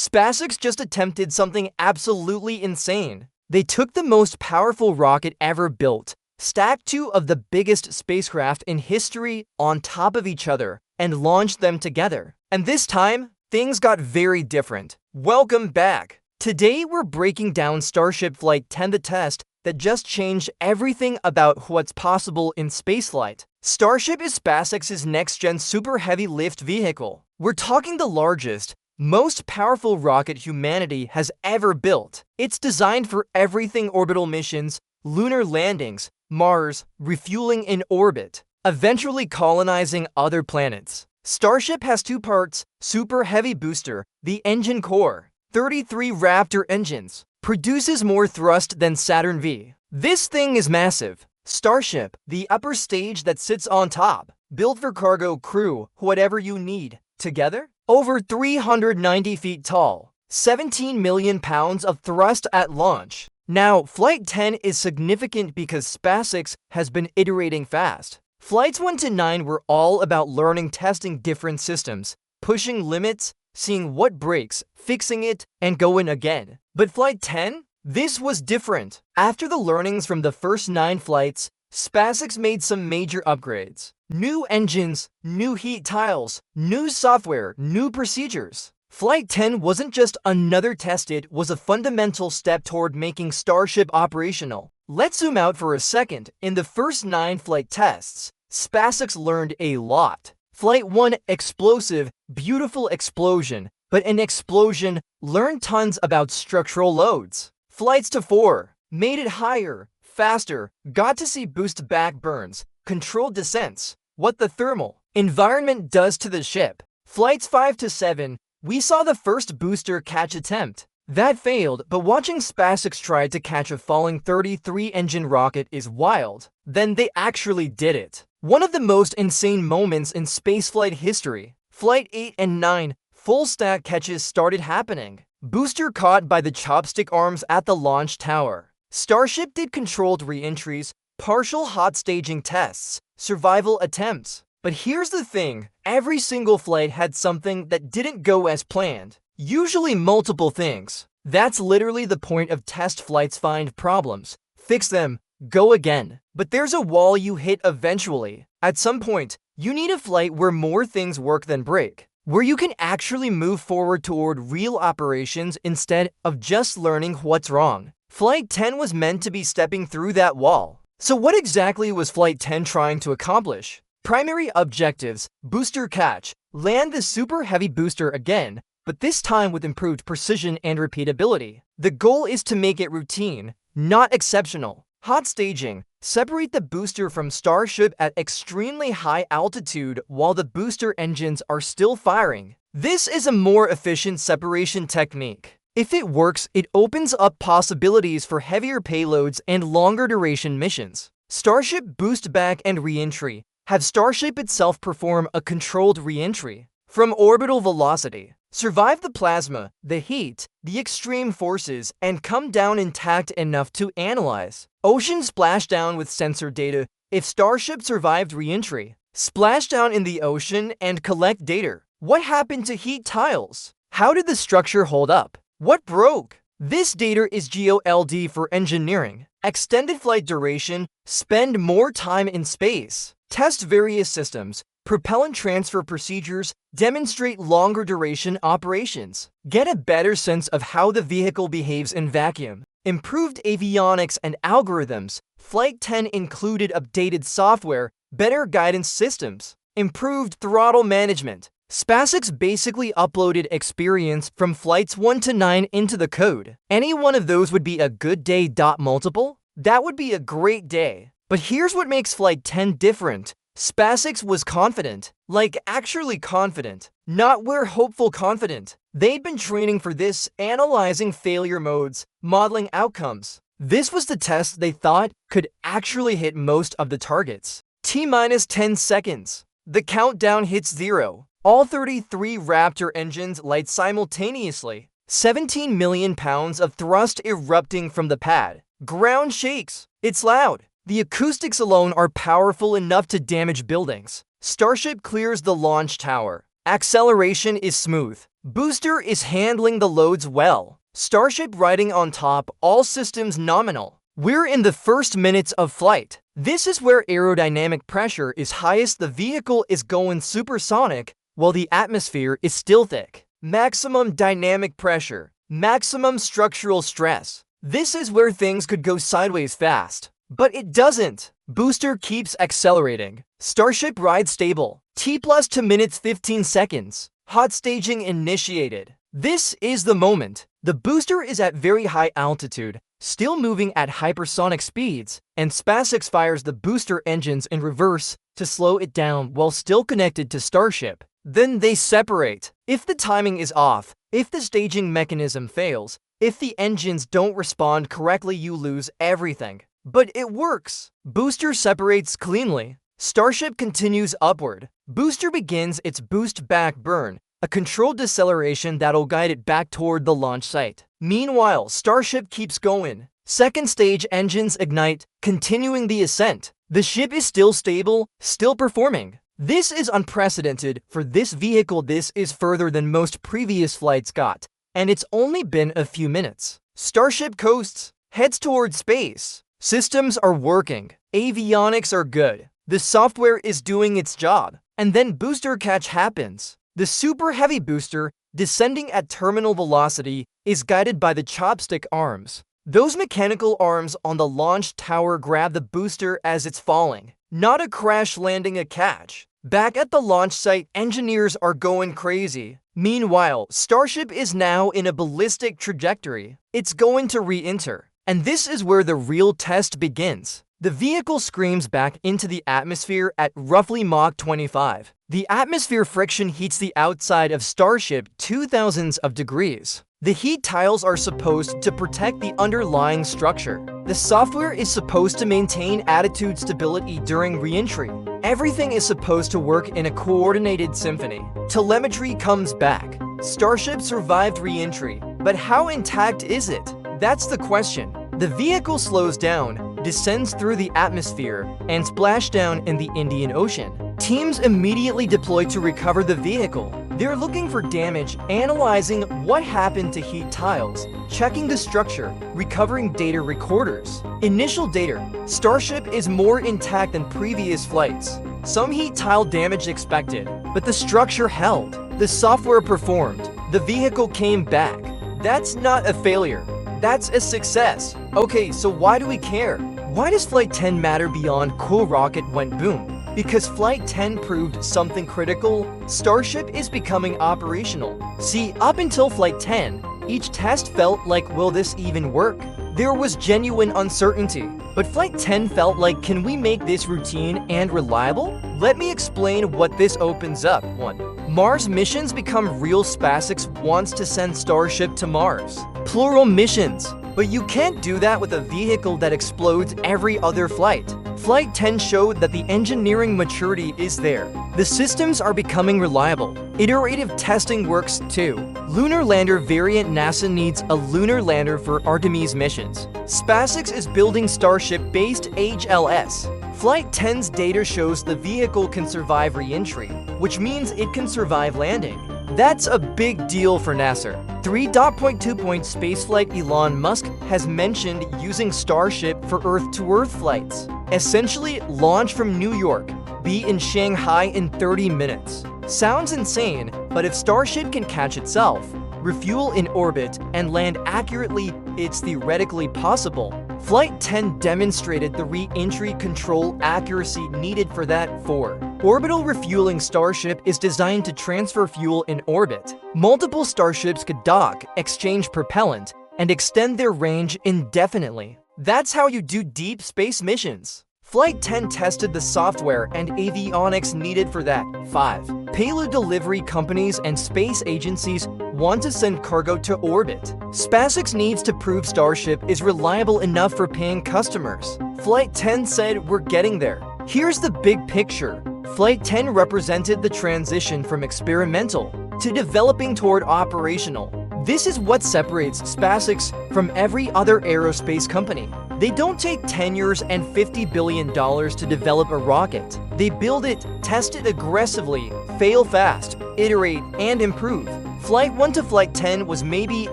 SpaceX just attempted something absolutely insane. They took the most powerful rocket ever built, stacked two of the biggest spacecraft in history on top of each other, and launched them together. And this time, things got very different. Welcome back. Today, we're breaking down Starship Flight 10, the test that just changed everything about what's possible in spaceflight. Starship is SpaceX's next-gen super heavy lift vehicle. We're talking the largest, most powerful rocket humanity has ever built. It's designed for everything: orbital missions, lunar landings, Mars, refueling in orbit, eventually colonizing other planets. Starship has two parts: super heavy booster, the engine core, 33 Raptor engines, produces more thrust than Saturn V. This thing is massive. Starship, the upper stage that sits on top, built for cargo, crew, whatever you need. Together, over 390 feet tall, 17 million pounds of thrust at launch. Now, Flight 10 is significant because SpaceX has been iterating fast. Flights 1 to 9 were all about learning, testing different systems, pushing limits, seeing what breaks, fixing it, and going again. But Flight 10? This was different. After the learnings from the first 9 flights, SpaceX made some major upgrades. New engines, new heat tiles, new software, new procedures. Flight 10 wasn't just another test, it was a fundamental step toward making Starship operational. Let's zoom out for a second. In the first 9 flight tests, SpaceX learned a lot. Flight 1, explosive, beautiful explosion, but an explosion, learned tons about structural loads. Flights to 4, made it higher, faster, got to see boost back burns, controlled descents, what the thermal environment does to the ship. Flights 5 to 7, we saw the first booster catch attempt. That failed, but watching SpaceX try to catch a falling 33-engine rocket is wild. Then they actually did it. One of the most insane moments in spaceflight history. Flight 8 and 9, full stack catches started happening. Booster caught by the chopstick arms at the launch tower. Starship did controlled re-entries, partial hot staging tests, survival attempts. But here's the thing, every single flight had something that didn't go as planned. Usually multiple things. That's literally the point of test flights: find problems, fix them, go again. But there's a wall you hit eventually. At some point, you need a flight where more things work than break, where you can actually move forward toward real operations instead of just learning what's wrong. Flight 10 was meant to be stepping through that wall. So what exactly was Flight 10 trying to accomplish? Primary objectives: booster catch, land the super heavy booster again, but this time with improved precision and repeatability. The goal is to make it routine, not exceptional. Hot staging, separate the booster from Starship at extremely high altitude while the booster engines are still firing. This is a more efficient separation technique. If it works, it opens up possibilities for heavier payloads and longer duration missions. Starship boost back and re-entry. Have Starship itself perform a controlled re-entry from orbital velocity. Survive the plasma, the heat, the extreme forces, and come down intact enough to analyze. Ocean splashdown with sensor data. If Starship survived re-entry, splash down in the ocean and collect data. What happened to heat tiles? How did the structure hold up? What broke? This data is GOLD for engineering. Extended flight duration, spend more time in space. Test various systems, propellant transfer procedures, demonstrate longer duration operations. Get a better sense of how the vehicle behaves in vacuum. Improved avionics and algorithms. Flight 10 included updated software, better guidance systems, improved throttle management. SpaceX basically uploaded experience from flights 1 to 9 into the code. Any one of those would be a good day. Multiple? That would be a great day. But here's what makes Flight 10 different. SpaceX was confident. Like actually confident. Not we're hopeful confident. They'd been training for this, analyzing failure modes, modeling outcomes. This was the test they thought could actually hit most of the targets. T-minus 10 seconds. The countdown hits 0. All 33 Raptor engines light simultaneously. 17 million pounds of thrust erupting from the pad. Ground shakes. It's loud. The acoustics alone are powerful enough to damage buildings. Starship clears the launch tower. Acceleration is smooth. Booster is handling the loads well. Starship riding on top, all systems nominal. We're in the first minutes of flight. This is where aerodynamic pressure is highest. The vehicle is going supersonic, while the atmosphere is still thick. Maximum dynamic pressure. Maximum structural stress. This is where things could go sideways fast. But it doesn't. Booster keeps accelerating. Starship rides stable. T+ to minutes 15 seconds. Hot staging initiated. This is the moment. The booster is at very high altitude, still moving at hypersonic speeds, and SpaceX fires the booster engines in reverse to slow it down while still connected to Starship. Then they separate. If the timing is off, if the staging mechanism fails, if the engines don't respond correctly, you lose everything. But it works. Booster separates cleanly. Starship continues upward. Booster begins its boost back burn, a controlled deceleration that'll guide it back toward the launch site. Meanwhile, Starship keeps going. Second stage engines ignite, continuing the ascent. The ship is still stable, still performing. This is unprecedented for this vehicle. This is further than most previous flights got, and it's only been a few minutes. Starship coasts, heads toward space. Systems are working. Avionics are good. The software is doing its job. And then booster catch happens. The super heavy booster, descending at terminal velocity, is guided by the chopstick arms. Those mechanical arms on the launch tower grab the booster as it's falling. Not a crash landing, a catch. Back at the launch site, engineers are going crazy. Meanwhile, Starship is now in a ballistic trajectory. It's going to re-enter. And this is where the real test begins. The vehicle screams back into the atmosphere at roughly Mach 25. The atmosphere friction heats the outside of Starship to thousands of degrees. The heat tiles are supposed to protect the underlying structure. The software is supposed to maintain attitude stability during re-entry. Everything is supposed to work in a coordinated symphony. Telemetry comes back. Starship survived re-entry, but how intact is it? That's the question. The vehicle slows down, descends through the atmosphere, and splash down in the Indian Ocean. Teams immediately deploy to recover the vehicle. They're looking for damage, analyzing what happened to heat tiles, checking the structure, recovering data recorders. Initial data: Starship is more intact than previous flights. Some heat tile damage expected, but the structure held. The software performed. The vehicle came back. That's not a failure. That's a success. Okay, so why do we care? Why does Flight 10 matter beyond cool rocket went boom? Because Flight 10 proved something critical. Starship is becoming operational. See, up until Flight 10, each test felt like, will this even work? There was genuine uncertainty. But Flight 10 felt like, can we make this routine and reliable? Let me explain what this opens up. 1. Mars missions become real. SpaceX wants to send Starship to Mars. Plural missions. But you can't do that with a vehicle that explodes every other flight. Flight 10 showed that the engineering maturity is there. The systems are becoming reliable. Iterative testing works too. Lunar lander variant: NASA needs a lunar lander for Artemis missions. SpaceX is building Starship-based HLS. Flight 10's data shows the vehicle can survive re-entry, which means it can survive landing. That's a big deal for NASA. 3.2. Spaceflight: Elon Musk has mentioned using Starship for Earth-to-Earth flights. Essentially, launch from New York, be in Shanghai in 30 minutes. Sounds insane, but if Starship can catch itself, refuel in orbit, and land accurately, it's theoretically possible. Flight 10 demonstrated the re-entry control accuracy needed for that. 4. Orbital refueling: Starship is designed to transfer fuel in orbit. Multiple Starships could dock, exchange propellant, and extend their range indefinitely. That's how you do deep space missions. Flight 10 tested the software and avionics needed for that. 5. Payload delivery companies and space agencies want to send cargo to orbit. SpaceX needs to prove Starship is reliable enough for paying customers. Flight 10 said, we're getting there. Here's the big picture. Flight 10 represented the transition from experimental to developing toward operational. This is what separates SpaceX from every other aerospace company. They don't take 10 years and $50 billion to develop a rocket. They build it, test it aggressively, fail fast, iterate, and improve. Flight 1 to Flight 10 was maybe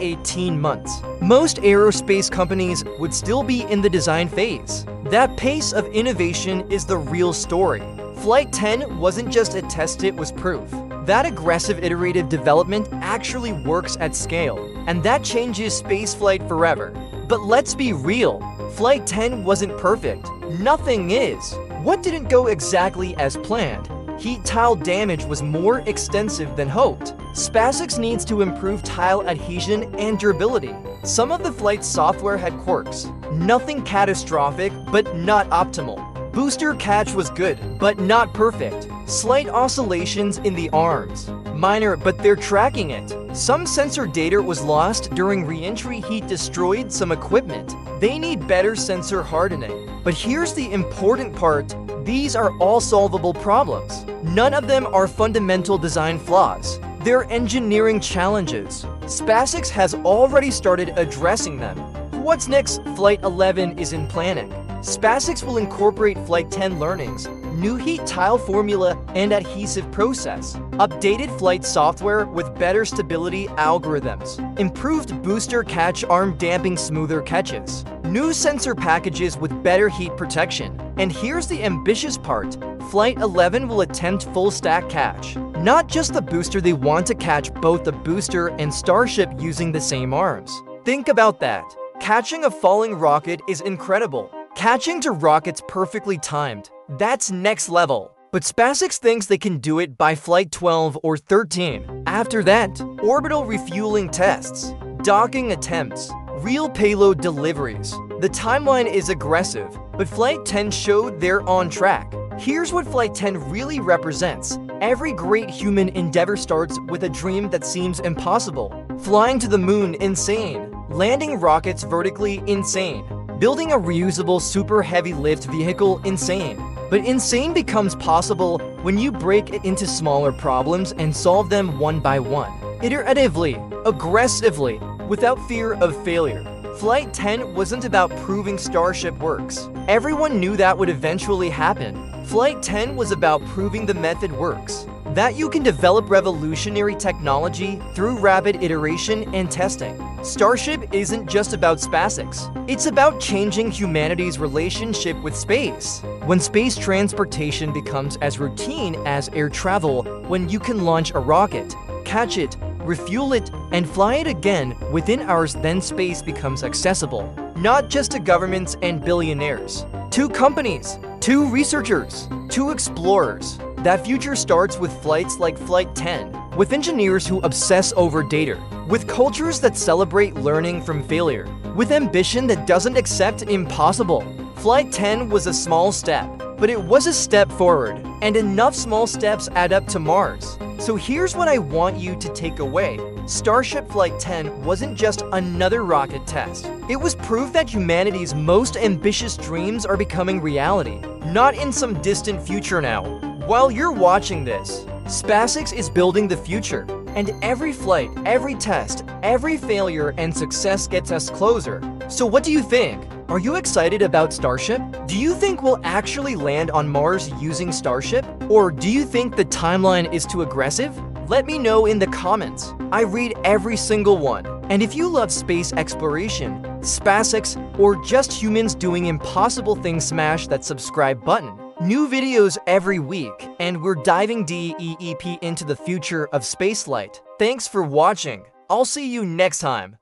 18 months. Most aerospace companies would still be in the design phase. That pace of innovation is the real story. Flight 10 wasn't just a test, it was proof. That aggressive iterative development actually works at scale, and that changes spaceflight forever. But let's be real, Flight 10 wasn't perfect. Nothing is. What didn't go exactly as planned? Heat tile damage was more extensive than hoped. SpaceX needs to improve tile adhesion and durability. Some of the flight's software had quirks. Nothing catastrophic, but not optimal. Booster catch was good, but not perfect. Slight oscillations in the arms. Minor, but they're tracking it. Some sensor data was lost during reentry. Heat destroyed some equipment. They need better sensor hardening. But here's the important part. These are all solvable problems. None of them are fundamental design flaws. They're engineering challenges. SpaceX has already started addressing them. What's next? Flight 11 is in planning. SpaceX will incorporate Flight 10 learnings, new heat tile formula and adhesive process, updated flight software with better stability algorithms, improved booster catch arm damping smoother catches, new sensor packages with better heat protection. And here's the ambitious part. Flight 11 will attempt full stack catch. Not just the booster, they want to catch both the booster and Starship using the same arms. Think about that. Catching a falling rocket is incredible. Catching to rockets perfectly timed, that's next level. But SpaceX thinks they can do it by Flight 12 or 13. After that, orbital refueling tests, docking attempts, real payload deliveries. The timeline is aggressive, but Flight 10 showed they're on track. Here's what Flight 10 really represents. Every great human endeavor starts with a dream that seems impossible. Flying to the moon, insane. Landing rockets vertically, insane. Building a reusable super heavy lift vehicle, insane. But insane becomes possible when you break it into smaller problems and solve them one by one. Iteratively, aggressively, without fear of failure. Flight 10 wasn't about proving Starship works. Everyone knew that would eventually happen. Flight 10 was about proving the method works. That you can develop revolutionary technology through rapid iteration and testing. Starship isn't just about SpaceX. It's about changing humanity's relationship with space. When space transportation becomes as routine as air travel, when you can launch a rocket, catch it, refuel it, and fly it again within hours, then space becomes accessible. Not just to governments and billionaires. To companies, to researchers, to explorers. That future starts with flights like Flight 10, with engineers who obsess over data, with cultures that celebrate learning from failure, with ambition that doesn't accept impossible. Flight 10 was a small step, but it was a step forward, and enough small steps add up to Mars. So here's what I want you to take away. Starship Flight 10 wasn't just another rocket test. It was proof that humanity's most ambitious dreams are becoming reality, not in some distant future now. While you're watching this, SpaceX is building the future, and every flight, every test, every failure and success gets us closer. So what do you think? Are you excited about Starship? Do you think we'll actually land on Mars using Starship? Or do you think the timeline is too aggressive? Let me know in the comments. I read every single one. And if you love space exploration, SpaceX, or just humans doing impossible things, smash that subscribe button. New videos every week, and we're diving deep into the future of spaceflight. Thanks for watching. I'll see you next time.